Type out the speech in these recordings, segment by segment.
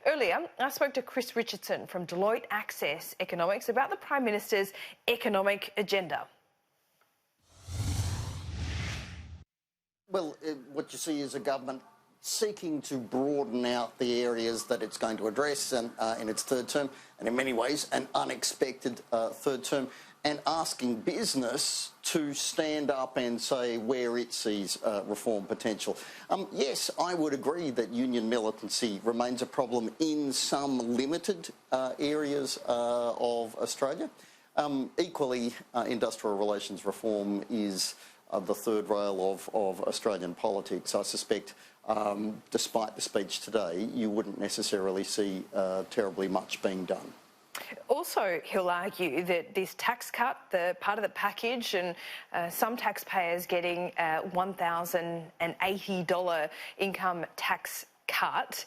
Earlier, I spoke to Chris Richardson from Deloitte Access Economics about the Prime Minister's economic agenda. Well, what you see is a government seeking to broaden out the areas that it's going to address in its third term, and in many ways an unexpected third term, and asking business to stand up and say where it sees reform potential. Yes, I would agree that union militancy remains a problem in some limited areas of Australia. Equally, industrial relations reform is the third rail of Australian politics. I suspect, despite the speech today, you wouldn't necessarily see terribly much being done. Also, he'll argue that this tax cut, the part of the package, and some taxpayers getting a $1,080 income tax cut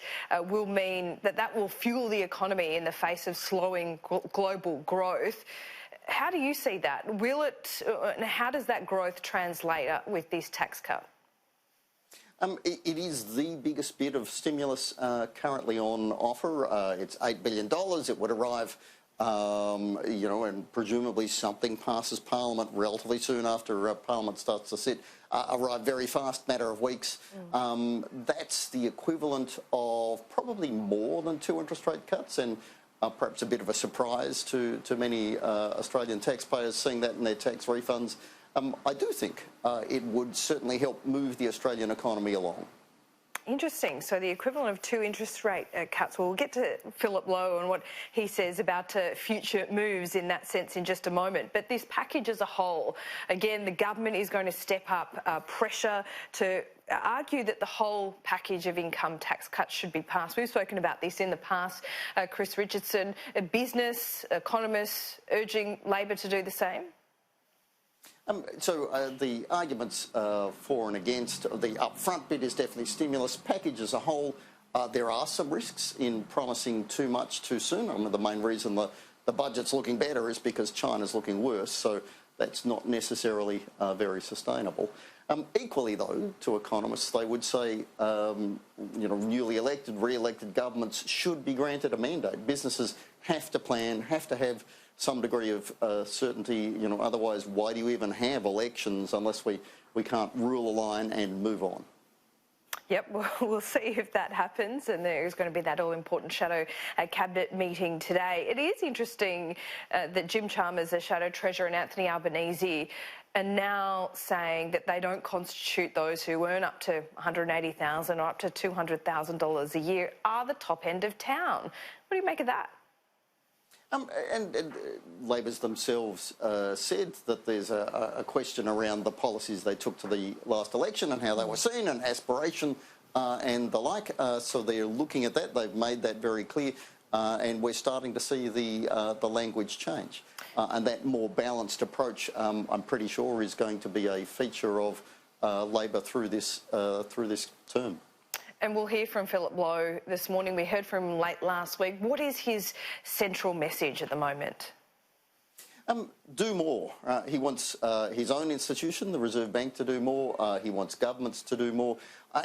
will mean that will fuel the economy in the face of slowing global growth. How do you see that? How does that growth translate with this tax cut? It is the biggest bit of stimulus currently on offer. It's $8 billion. It would arrive, and presumably something passes Parliament relatively soon after Parliament starts to sit. Arrive very fast, matter of weeks. That's the equivalent of probably more than 2 interest rate cuts, and perhaps a bit of a surprise to many Australian taxpayers seeing that in their tax refunds. I do think it would certainly help move the Australian economy along. Interesting. So the equivalent of 2 interest rate cuts. We'll get to Philip Lowe and what he says about future moves in that sense in just a moment. But this package as a whole, again, the government is going to step up pressure to argue that the whole package of income tax cuts should be passed. We've spoken about this in the past. Chris Richardson, business, economists urging Labor to do the same? The arguments for and against, the upfront bit is definitely stimulus. Package as a whole, there are some risks in promising too much too soon. The main reason the budget's looking better is because China's looking worse, so that's not necessarily very sustainable. Equally, though, to economists, they would say, newly elected, re-elected governments should be granted a mandate. Businesses have to plan, have to have some degree of certainty. Otherwise, why do you even have elections unless we can't rule a line and move on? Yep, we'll see if that happens, and there's going to be that all-important shadow cabinet meeting today. It is interesting that Jim Chalmers, the shadow treasurer, and Anthony Albanese are now saying that they don't constitute those who earn up to $180,000 or up to $200,000 a year are the top end of town. What do you make of that? And Labor's themselves said that there's a question around the policies they took to the last election and how they were seen, and aspiration and the like. So they're looking at that. They've made that very clear, and we're starting to see the language change. And that more balanced approach, I'm pretty sure, is going to be a feature of Labor through this term. And we'll hear from Philip Lowe this morning. We heard from him late last week. What is his central message at the moment? Do more. He wants his own institution, the Reserve Bank, to do more. He wants governments to do more.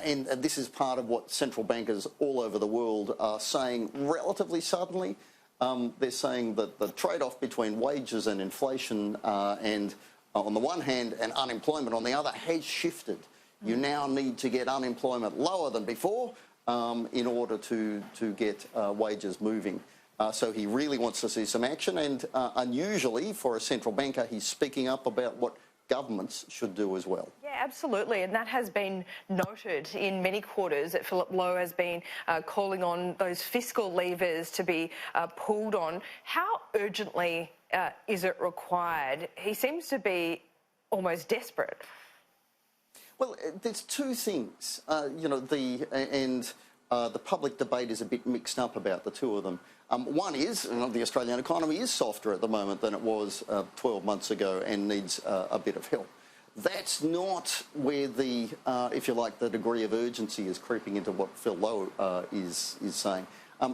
And this is part of what central bankers all over the world are saying relatively suddenly. They're saying that the trade-off between wages and inflation and, on the one hand, and unemployment on the other, has shifted. You now need to get unemployment lower than before in order to get wages moving. So he really wants to see some action, and unusually for a central banker, he's speaking up about what governments should do as well. Yeah, absolutely, and that has been noted in many quarters that Philip Lowe has been calling on those fiscal levers to be pulled on. How urgently is it required? He seems to be almost desperate. Well, there's two things. The public debate is a bit mixed up about the two of them. One is, the Australian economy is softer at the moment than it was 12 months ago and needs a bit of help. That's not where the, if you like, the degree of urgency is creeping into what Phil Lowe is saying.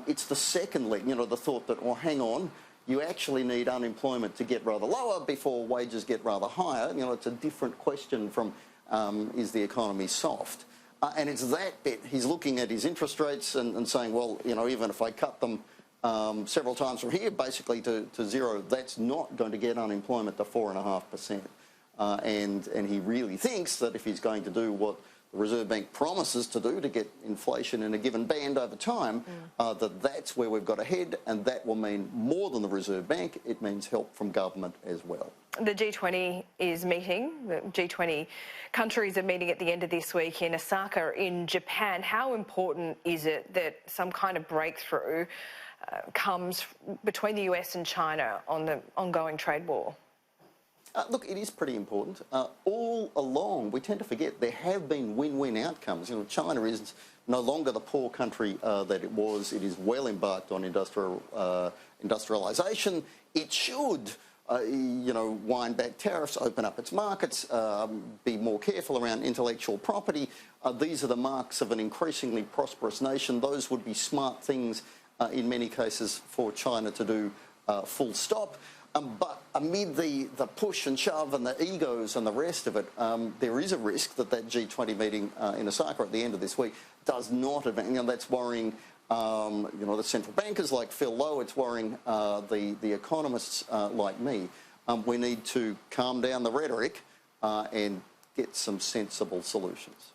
It's the second leg, the thought that, well, hang on, you actually need unemployment to get rather lower before wages get rather higher. It's a different question from is the economy soft? And it's that bit. He's looking at his interest rates and saying, well, you know, even if I cut them several times from here, basically to zero, that's not going to get unemployment to 4.5%. And he really thinks that if he's going to do what the Reserve Bank promises to do to get inflation in a given band over time, that's where we've got to head, and that will mean more than the Reserve Bank. It means help from government as well. The G20 is meeting. The G20 countries are meeting at the end of this week in Osaka in Japan. How important is it that some kind of breakthrough comes between the US and China on the ongoing trade war? Look, it is pretty important. All along, we tend to forget there have been win-win outcomes. You know, China is no longer the poor country that it was. It is well embarked on industrialisation. It should, you know, wind back tariffs, open up its markets, be more careful around intellectual property. These are the marks of an increasingly prosperous nation. Those would be smart things in many cases for China to do, full stop. But amid the push and shove and the egos and the rest of it, there is a risk that G20 meeting in Osaka at the end of this week does not advance. You know, that's worrying, you know, the central bankers like Phil Lowe. It's worrying the economists like me. We need to calm down the rhetoric and get some sensible solutions.